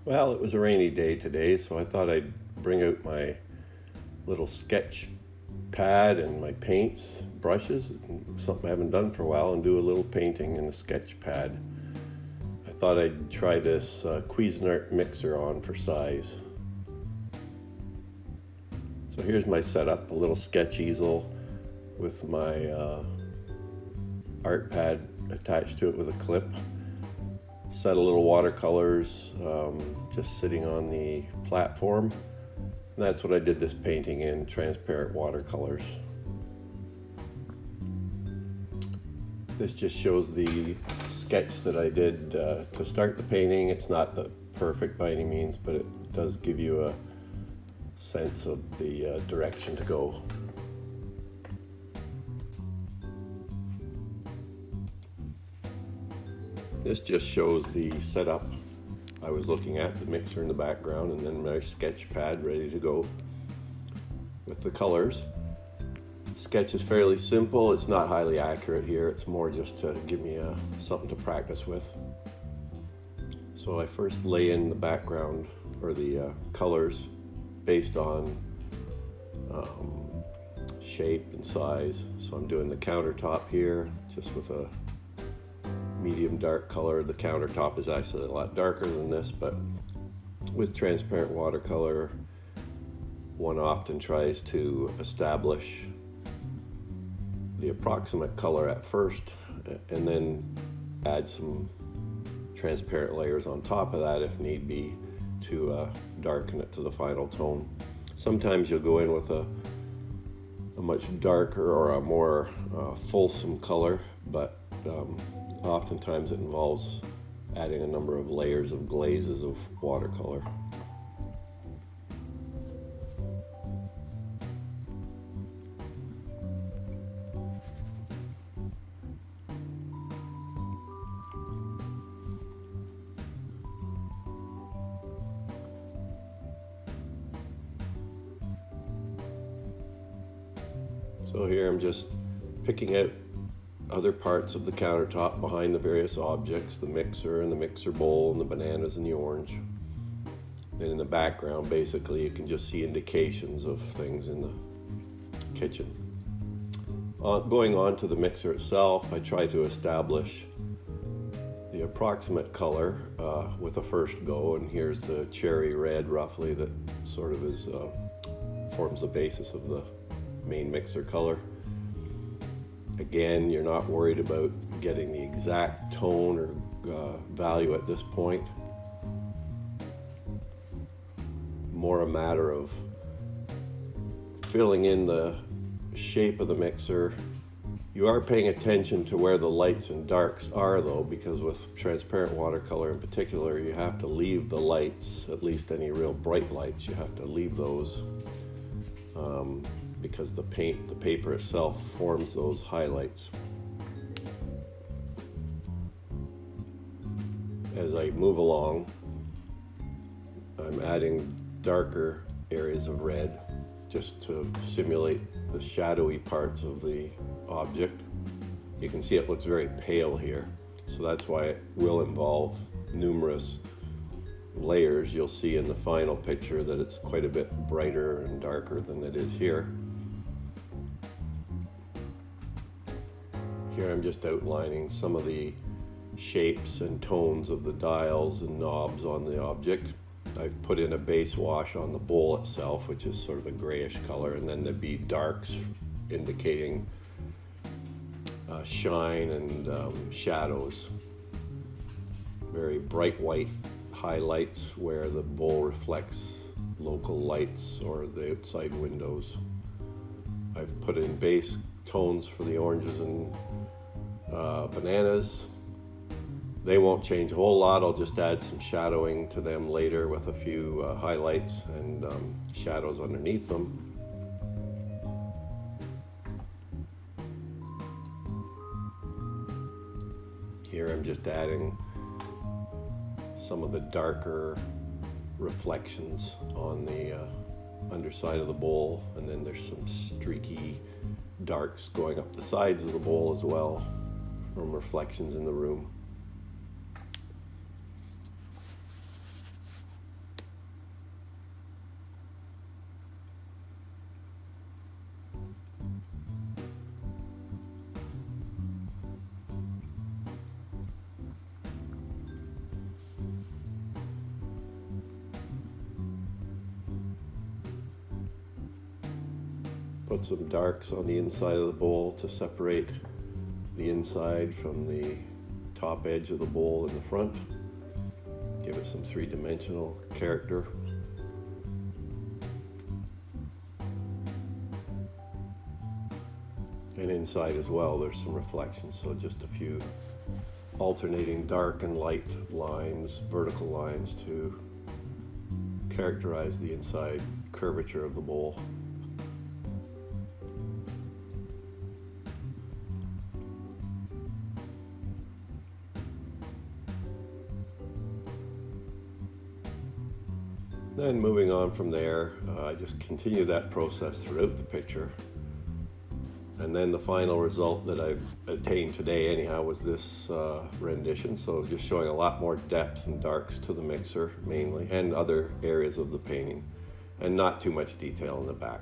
Well, it was a rainy day today, so I thought I'd bring out my little sketch pad and my paints, brushes, something I haven't done for a while, and do a little painting in a sketch pad. I thought I'd try this Cuisinart mixer on for size. So here's my setup, a little sketch easel with my art pad attached to it with a clip. Set a little watercolors just sitting on the platform. And that's what I did this painting in, transparent watercolors. This just shows the sketch that I did to start the painting. It's not the perfect by any means, but it does give you a sense of the direction to go. This just shows the setup I was looking at, the mixer in the background, and then my sketch pad ready to go with the colors. Sketch is fairly simple. It's not highly accurate here. It's more just to give me something to practice with. So I first lay in the background or the colors based on shape and size. So I'm doing the countertop here just with a medium dark color. The countertop is actually a lot darker than this, but with transparent watercolor, one often tries to establish the approximate color at first and then add some transparent layers on top of that if need be to darken it to the final tone. Sometimes you'll go in with a much darker or a more fulsome color, but oftentimes it involves adding a number of layers of glazes of watercolor. So here I'm just picking out other parts of the countertop behind the various objects, the mixer and the mixer bowl and the bananas and the orange. And in the background, basically, you can just see indications of things in the kitchen. Going on to the mixer itself, I try to establish the approximate color with a first go, and here's the cherry red roughly that sort of forms the basis of the main mixer color. Again, you're not worried about getting the exact tone or value at this point. More a matter of filling in the shape of the mixer. You are paying attention to where the lights and darks are though, because with transparent watercolor in particular, you have to leave the lights, at least any real bright lights, you have to leave those because the paper itself forms those highlights. As I move along, I'm adding darker areas of red just to simulate the shadowy parts of the object. You can see it looks very pale here, so that's why it will involve numerous layers. You'll see in the final picture that it's quite a bit brighter and darker than it is here. Here I'm just outlining some of the shapes and tones of the dials and knobs on the object. I've put in a base wash on the bowl itself, which is sort of a grayish color, and then there'd be darks indicating shine and shadows. Very bright white highlights where the bowl reflects local lights or the outside windows. I've put in base tones for the oranges and bananas. They won't change a whole lot. I'll just add some shadowing to them later with a few highlights and shadows underneath them. Here I'm just adding some of the darker reflections on the underside of the bowl, and then there's some streaky darks going up the sides of the bowl as well from reflections in the room. Put some darks on the inside of the bowl to separate the inside from the top edge of the bowl in the front. Give it some three-dimensional character. And inside as well, there's some reflections, so just a few alternating dark and light lines, vertical lines, to characterize the inside curvature of the bowl. Then moving on from there, I just continue that process throughout the picture. And then the final result that I've attained today anyhow was this rendition. So just showing a lot more depth and darks to the mixer mainly, and other areas of the painting, and not too much detail in the back.